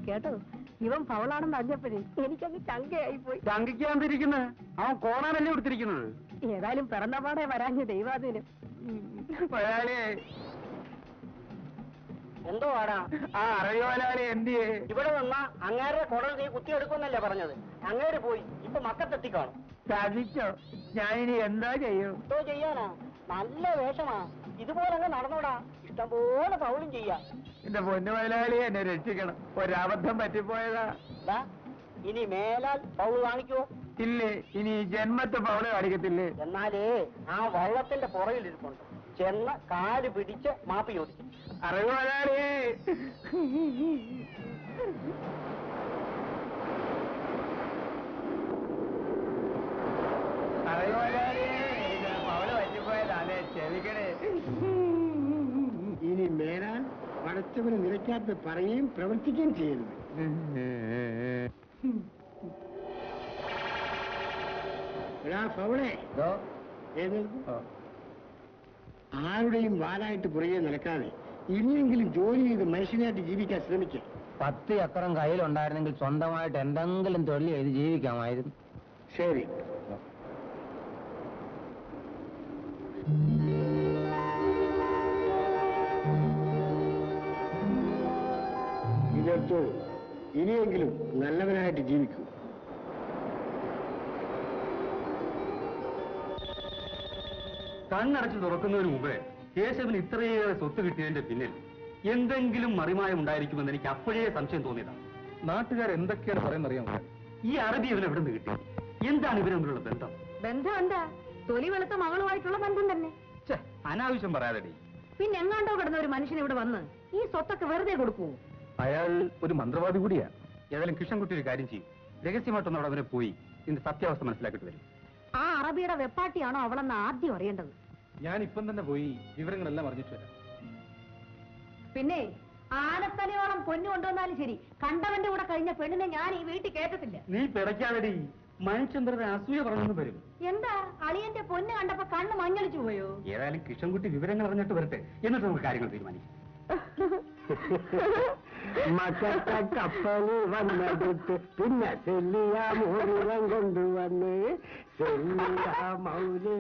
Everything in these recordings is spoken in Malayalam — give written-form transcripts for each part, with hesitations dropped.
കേട്ടോ, ഇവൻ ഫൗളാണെന്ന് അറിഞ്ഞപ്പോഴേ എനിക്കങ്ങ് ചങ്കയായി പോയി. ചങ്കിക്കാതിരിക്കുന്നത് അവൻ കോണാനല്ലേ കൊടുത്തിരിക്കുന്നത്. ഏതായാലും പിറന്നപാടെ വരാഞ്ഞ ദൈവാദിനം. എന്തോ ആടാ ആ അറിയോലാളി എന്തിയെ? ഇവിടെ വന്നാ അങ്ങേരുടെ കുടൽ നീ കുത്തിയെടുക്കുമെന്നല്ലേ പറഞ്ഞത്. അങ്ങേര് പോയി, ഇപ്പൊ മക്കത്തെത്തിക്കാണും. സാധിച്ചോ? ഞാനിനി എന്താ ചെയ്യും? എന്തോ ചെയ്യാനാ, നല്ല വേഷമാ. ഇതുപോലെ അങ്ങ് നടന്നോടാ, ഇഷ്ടംപോലെ ഫൗളും ചെയ്യാം. എന്റെ പൊന്നു മുതലാളി എന്നെ രക്ഷിക്കണം, ഒരബദ്ധം പറ്റിപ്പോയതാ. ഇനി മേലാൽ ഫൗള് കാണിക്കുവോ? ഇല്ലേ, ഇനി ജന്മത്തെ പൗള് കാണിക്കത്തില്ലേ? എന്നാലേ ആ വള്ളത്തിന്റെ പുറകിലിരിപ്പുണ്ട്, ചെന്ന് കാല് പിടിച്ച് മാപ്പി ചോദിക്കും. അറിവ് മുതലാളി. പൗള് പറ്റിപ്പോയതാണേ, ക്ഷമിക്കണേ. ഇനി മേലാൽ പടച്ചവന് നിരക്കാത്ത പറയുകയും പ്രവർത്തിക്കുകയും ചെയ്യരുത്. ഫൗളെ ആരുടെയും വാലായിട്ട് പുറകെ നടക്കാതെ ഇനിയെങ്കിലും ജോലി ചെയ്ത് മനുഷ്യനായിട്ട് ജീവിക്കാൻ ശ്രമിക്കുക. 10 ഏക്കറും കയ്യിലുണ്ടായിരുന്നെങ്കിൽ സ്വന്തമായിട്ട് എന്തെങ്കിലും തൊഴിൽ ചെയ്ത് ജീവിക്കാമായിരുന്നു. ശരി. ഇതെടുത്തു, ഇനിയെങ്കിലും നല്ലവനായിട്ട് ജീവിക്കൂ. കണ്ണടച്ച് തുറക്കുന്നതിന് മുമ്പ് കേശവന് ഇത്രയേറെ സ്വത്ത് കിട്ടിയതിന്റെ പിന്നിൽ എന്തെങ്കിലും മറിമായം ഉണ്ടായിരിക്കുമെന്ന് എനിക്ക് അപ്പോഴേ സംശയം തോന്നിയതാണ്. നാട്ടുകാർ എന്തൊക്കെയാണ് പറയുന്നറിയാമോ? ഈ അറബി ഇവൻ എവിടെ നിന്ന് കിട്ടി? എന്താണ് ഇവർ തമ്മിലുള്ള ബന്ധം? ബന്ധം എന്താ? തൊലി വെളുത്ത മകളുമായിട്ടുള്ള ബന്ധം തന്നെ. അനാവശ്യം പറയാതെ. പിന്നെ എങ്ങാണ്ടോ കിടന്ന ഒരു മനുഷ്യൻ ഇവിടെ വന്ന് ഈ സ്വത്തൊക്കെ വെറുതെ കൊടുക്കുവോ? അയാൾ ഒരു മന്ത്രവാദി കൂടിയാ. ഏതായാലും കൃഷ്ണൻകുട്ടി ഒരു കാര്യം ചെയ്യും, രഹസ്യമായിട്ടൊന്നും അവിടെ അവനെ പോയി ഇതിന്റെ സത്യാവസ്ഥ മനസ്സിലാക്കിട്ട് വരും. ആ അറബിയുടെ വെപ്പാട്ടിയാണോ അവളെന്ന് ആദ്യം അറിയേണ്ടത്. ഞാൻ ഇപ്പം തന്നെ പോയി വിവരങ്ങളെല്ലാം അറിഞ്ഞിട്ട് വരാം. പിന്നെ ആനത്തലയോളം പൊന്നു കൊണ്ടുവന്നാലും ശരി, കണ്ടവന്റെ കൂടെ കഴിഞ്ഞ പെണ്ണിനെ ഞാൻ ഈ വീട്ടിൽ കേട്ടത്തില്ല. നീ പിടയ്ക്കാതെ, മനുഷ്യന്ദ്രനെ അസൂയ പറഞ്ഞു വരും. എന്താ അളിയന്റെ പൊന്ന് കണ്ടപ്പോ കണ്ണ് മഞ്ഞളിച്ചു പോയോ? ഏതായാലും കൃഷ്ണൻകുട്ടി വിവരങ്ങൾ അറിഞ്ഞിട്ട് വരട്ടെ, എന്നിട്ട് നമുക്ക് കാര്യങ്ങൾ തീരുമാനിക്കാം. മക്കത്ത കപ്പല് വന്നെടുത്ത് പിന്നെ സെല്ലിയ മോതിരം കൊണ്ടുവന്ന് സെല്ലിയ മൗലി.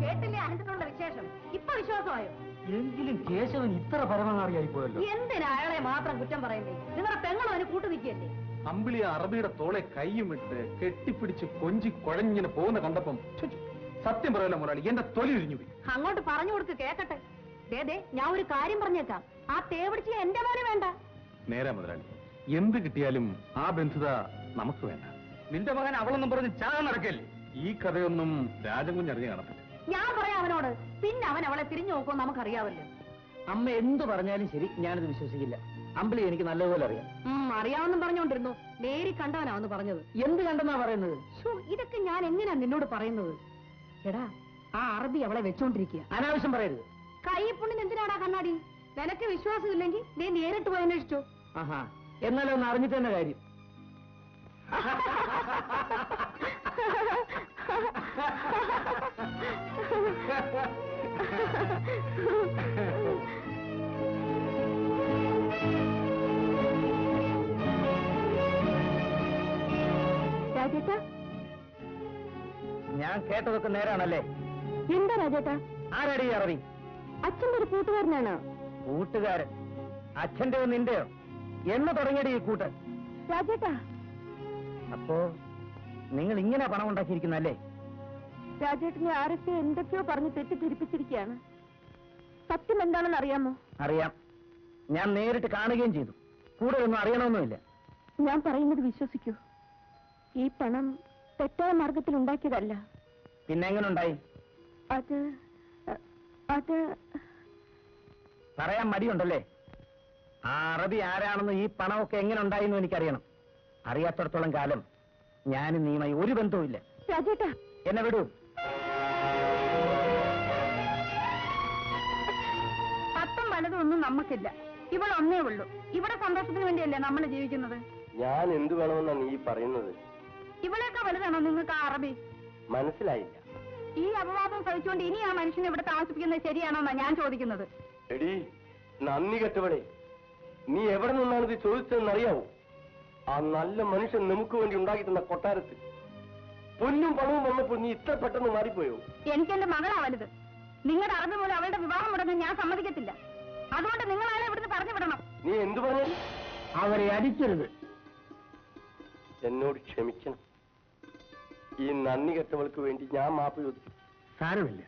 കേട്ടില്ലേ അനന്തനുള്ള വിശേഷം? ഇപ്പൊ വിശ്വാസമായോ? എങ്കിലും കേശവൻ ഇത്ര പരമനാറിയായി പോയല്ലോ. എന്തിനാ അയാളെ മാത്രം കുറ്റം പറയണ്ടേ? നിങ്ങളുടെ പെങ്ങളും അവന് കൂട്ടു നിൽക്കുകയല്ലേ? അമ്പിളി അറബിയുടെ തോളെ കൈയും ഇട്ട് കെട്ടിപ്പിടിച്ച് കൊഞ്ചി കുഴഞ്ഞിങ്ങനെ പോകുന്ന കണ്ടപ്പം സത്യം പറയല്ലോ മുതലാളി, എന്റെ തൊലി ഉരിഞ്ഞു പോയി. അങ്ങോട്ട് പറഞ്ഞു കൊടുക്ക്, കേക്കട്ടെ. ദേ ഞാൻ ഒരു കാര്യം പറഞ്ഞേക്കാം, ആ തേവിടിച്ച് എന്റെ മോനെ വേണ്ട. നേരെ മുതലാളി, എന്ത് കിട്ടിയാലും ആ ബന്ധുത നമുക്ക് വേണ്ട. നിന്റെ മകൻ അവളെന്നും പറഞ്ഞ് ചാകാൻ നടക്കല്ലേ? ഈ കഥയൊന്നും രാജൻകുഞ്ഞ് അറിഞ്ഞു കാണത്തില്ല. ഞാൻ പറയാം അവനോട്, പിന്നെ അവൻ അവളെ തിരിഞ്ഞു നോക്കുമെന്ന് നമുക്കറിയാവല്ലോ. അമ്മ എന്ത് പറഞ്ഞാലും ശരി, ഞാനിത് വിശ്വസിക്കില്ല. അമ്പിളി എനിക്ക് നല്ലപോലെ അറിയാം. അറിയാമെന്നും പറഞ്ഞോണ്ടിരുന്നു, നേരി കണ്ടവനാവെന്ന് പറഞ്ഞത്. എന്ത് കണ്ടെന്നാ പറയുന്നത്? ഇതൊക്കെ ഞാൻ എങ്ങനെയാ നിന്നോട് പറയുന്നത്? എടാ, ആ അറബി അവളെ വെച്ചോണ്ടിരിക്കുക. അനാവശ്യം പറയരുത്. കൈപ്പുണ്ണിന് എന്തിനാടാ കണ്ണാടി? നിനക്ക് വിശ്വാസമില്ലെങ്കിൽ നീ നേരിട്ട് പോയി അന്വേഷിച്ചോ. ആഹാ, എന്നാലും ഒന്ന് അറിഞ്ഞിട്ട് തന്നെ കാര്യം. രാജേട്ടാ, ഞാൻ കേട്ടതൊക്കെ നേരാണല്ലേ? എന്താ രാജേട്ടാ? ആരാടി അറബി? അച്ഛൻ്റെ ഒരു കൂട്ടുകാരനാണ്. കൂട്ടുകാരൻ? അച്ഛന്റെയോ നിന്റെയോ? എന്ന് തുടങ്ങിയടി ഈ കൂട്ട്? രാജേട്ടാ, അപ്പോ നിങ്ങൾ ഇങ്ങനെ പണം ഉണ്ടാക്കിയിരിക്കുന്നല്ലേ? രാജേട്ടനെ ആരൊക്കെ എന്തൊക്കെയോ പറഞ്ഞ് തെറ്റിദ്ധരിപ്പിച്ചിരിക്കുകയാണ്. സത്യം എന്താണെന്ന് അറിയാമോ? അറിയാം, ഞാൻ നേരിട്ട് കാണുകയും ചെയ്തു. കൂടുതലൊന്നും അറിയണമെന്നുമില്ല. ഞാൻ പറയുന്നത് വിശ്വസിക്കൂ, ഈ പണം തെറ്റായ മാർഗത്തിൽ ഉണ്ടാക്കിയതല്ല. പിന്നെ എങ്ങനെ ഉണ്ടായി? അത് പറയാൻ മടിയുണ്ടല്ലേ? ആ അറബി ആരാണെന്ന് ഈ പണമൊക്കെ എങ്ങനെ ഉണ്ടായിരുന്നു എനിക്കറിയണം. അറിയാത്തടത്തോളം കാലം ഞാനും നീയുമായി ഒരു ബന്ധവുമില്ല. രാജേട്ടാ, എന്നെ വിടൂ. പത്തും വലതൊന്നും നമുക്കില്ല. ഇവിടെ ഒന്നേ ഉള്ളൂ. ഇവിടെ സന്തോഷത്തിന് വേണ്ടിയല്ലേ നമ്മൾ ജീവിക്കുന്നത്? ഞാൻ എന്തു വേണമെന്നാ നീ പറയുന്നത്? ഇവളെയൊക്കെ വലുതാണോ നിങ്ങൾക്ക് ആ അറബി? മനസ്സിലായില്ല. ഈ അപവാദം സഹിച്ചുകൊണ്ട് ഇനി ആ മനുഷ്യനെ ഇവിടെ താമസിപ്പിക്കുന്നത് ശരിയാണോന്നാ ഞാൻ ചോദിക്കുന്നത്. എടീ നന്ദി കെട്ടവളെ, നീ എവിടെ നിന്നാണ് ഇത് ചോദിച്ചതെന്ന് അറിയാവോ? ആ നല്ല മനുഷ്യൻ നമുക്ക് വേണ്ടി ഉണ്ടാക്കി തന്ന കൊട്ടാരത്തിൽ പൊന്നും പണവും വന്നപ്പോൾ നീ ഇത്ര പെട്ടെന്ന് മാറിപ്പോയോ? എനിക്ക് എന്റെ മകളാ വലുത്. നിങ്ങളുടെ അറിവ് മൂലം അവളുടെ വിവാഹം മുടങ്ങാൻ ഞാൻ സമ്മതിക്കത്തില്ല. അതുകൊണ്ട് നിങ്ങളാണ് ഇവിടുന്ന് പറഞ്ഞു വിടണം. നീ എന്തു പറഞ്ഞു? അവരെ അടിക്കരുത്. എന്നോട് ക്ഷമിക്കണം. ഈ നന്ദി കെട്ടവൾക്ക് വേണ്ടി ഞാൻ മാപ്പ് ചോദിച്ചു. സാരമില്ല.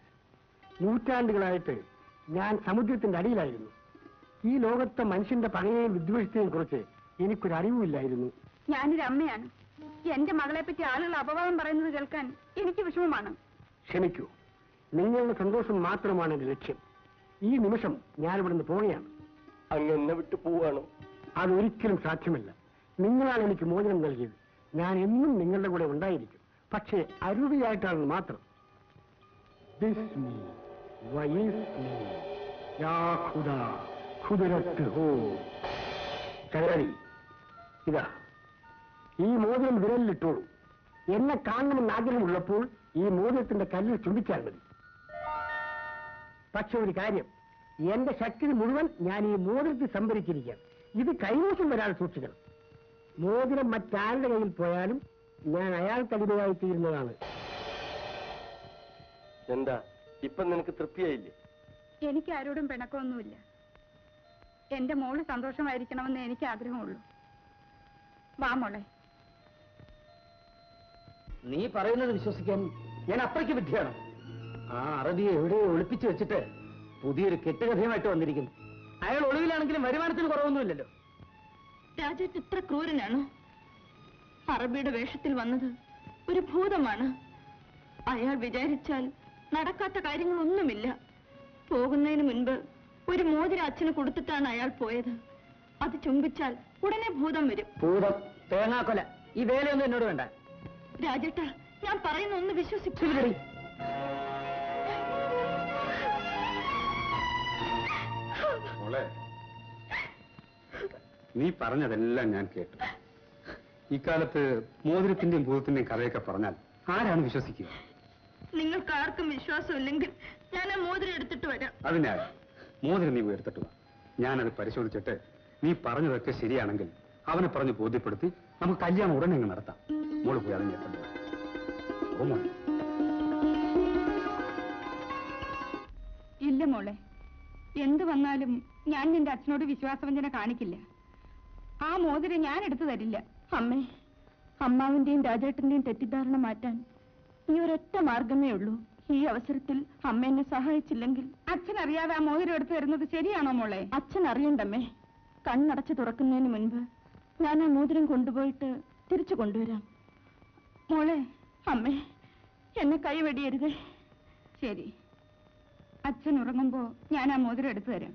നൂറ്റാണ്ടുകളായിട്ട് ഞാൻ സമുദ്രത്തിന്റെ അടിയിലായിരുന്നു. ഈ ലോകത്തെ മനുഷ്യന്റെ പകയെയും വിദ്വേഷത്തെയും കുറിച്ച് എനിക്കൊരറിവുമില്ലായിരുന്നു. ഞാനൊരു അമ്മയാണ്. എന്റെ മകളെ പറ്റി ആളുകൾ അപവാദം പറയുന്നത് കേൾക്കാൻ എനിക്ക് വിഷമമാണ്. ക്ഷമിക്കൂ. നിങ്ങളുടെ സന്തോഷം മാത്രമാണ് എന്റെ ലക്ഷ്യം. ഈ നിമിഷം ഞാൻ ഇവിടുന്ന് പോവുകയാണ്. അങ്ങ് എന്നെ വിട്ടു പോവാണോ? അതൊരിക്കലും സാധ്യമല്ല. നിങ്ങളാണ് എനിക്ക് മോചനം നൽകിയത്. ഞാൻ എന്നും നിങ്ങളുടെ കൂടെ ഉണ്ടായിരിക്കും. പക്ഷേ അരുവിയായിട്ടാണെന്ന് മാത്രം. ചകരടി, ഇതാ ഈ മോതിരം വിരലിലിട്ടോളൂ. എന്നെ കാണണമെന്ന് ആഗ്രഹമുള്ളപ്പോൾ ഈ മോതിരത്തിന്റെ കല്ലിൽ ചുംബിച്ചാൽ മതി. പക്ഷെ ഒരു കാര്യം, എന്റെ ശക്തി മുഴുവൻ ഞാൻ ഈ മോതിരത്തിൽ സംഭരിച്ചിരിക്കാം. ഇത് കൈവശം വരാൻ സൂക്ഷിക്കണം. മോതിരം മറ്റാരുടെ കയ്യിൽ പോയാലും ഞാൻ അയാൾക്ക് അടിമയായി തീരുന്നതാണ്. എന്താ ഇപ്പൊ നിനക്ക് തൃപ്തിയായില്ലേ? എനിക്ക് ആരോടും പിണക്കമൊന്നുമില്ല. എന്റെ മോള് സന്തോഷമായിരിക്കണമെന്ന് എനിക്ക് ആഗ്രഹമുള്ളൂ. വാ മോളെ. നീ പറയുന്നത് വിശ്വസിക്കാൻ ഞാൻ അത്രയ്ക്ക് വിദ്യയാണ്. ആ അറബിയെ എവിടെയോ ഒളിപ്പിച്ചു വെച്ചിട്ട് പുതിയൊരു കെട്ടുകഥയുമായിട്ട് വന്നിരിക്കുന്നു. അയാൾ ഒളിവിലാണെങ്കിലും വരുമാനത്തിന് കുറവൊന്നുമില്ലല്ലോ. രാജേട്ട് ഇത്ര ക്രൂരനാണോ? അറബിയുടെ വേഷത്തിൽ വന്നത് ഒരു ഭൂതമാണ്. അയാൾ വിചാരിച്ചാൽ നടക്കാത്ത കാര്യങ്ങളൊന്നുമില്ല. പോകുന്നതിന് മുൻപ് ഒരു മോതിരം അച്ഛന് കൊടുത്തിട്ടാണ് അയാൾ പോയത്. അത് ചുംബിച്ചാൽ ഉടനെ ഭൂതം വരും. ഭൂതം, തേങ്ങാക്കൊല, ഈ വേലയൊന്നും എന്നോട് വേണ്ട. രാജേട്ട, ഞാൻ പറയുന്ന ഒന്ന് വിശ്വസിച്ചു. മോളെ, നീ പറഞ്ഞതെല്ലാം ഞാൻ കേട്ടു. ഇക്കാലത്ത് മോതിരത്തിന്റെയും ഭൂതത്തിന്റെയും കഥയൊക്കെ പറഞ്ഞാൽ ആരാണ് വിശ്വസിക്കുക? നിങ്ങൾക്ക് ആർക്കും വിശ്വാസമില്ലെങ്കിൽ ഞാൻ ആ മോതിരം എടുത്തിട്ട് വരാം. അതിനാൽ മോതിരം നീ എടുത്തിട്ട് വാ. ഞാനത് പരിശോധിച്ചിട്ട് നീ പറഞ്ഞതൊക്കെ ശരിയാണെങ്കിൽ അവനെ പറഞ്ഞ് ബോധ്യപ്പെടുത്തി നമുക്ക് കല്യാണം ഉടനെ അങ്ങ് നടത്താം. മോള് പോയി അതിനെ എടുത്തിട്ട് വാ. ഓ മോളെ. ഇല്ല മോളെ, എന്ത് വന്നാലും ഞാൻ നിന്റെ അച്ഛനോട് വിശ്വാസവഞ്ചന കാണിക്കില്ല. ആ മോതിരം ഞാൻ എടുത്തു തരില്ല. അമ്മേ, അമ്മാവിന്റെയും രാജേട്ടന്റെയും തെറ്റിദ്ധാരണ മാറ്റാൻ ഈ ഒരൊറ്റ മാർഗമേ ഉള്ളൂ. ഈ അവസരത്തിൽ അമ്മ എന്നെ സഹായിച്ചില്ലെങ്കിൽ അച്ഛൻ അറിയാതെ ആ മോതിരം എടുത്തു തരുന്നത് ശരിയാണോ മോളെ? അച്ഛൻ അറിയണ്ടമ്മേ. കണ്ണടച്ച് തുറക്കുന്നതിന് മുൻപ് ഞാൻ ആ മോതിരം കൊണ്ടുപോയിട്ട് തിരിച്ചു കൊണ്ടുവരാം. മോളെ, അമ്മേ, എന്നെ കൈവെടിയരുതേ. ശരി, അച്ഛൻ ഉറങ്ങുമ്പോ ഞാൻ ആ മോതിരം എടുത്തു തരാം.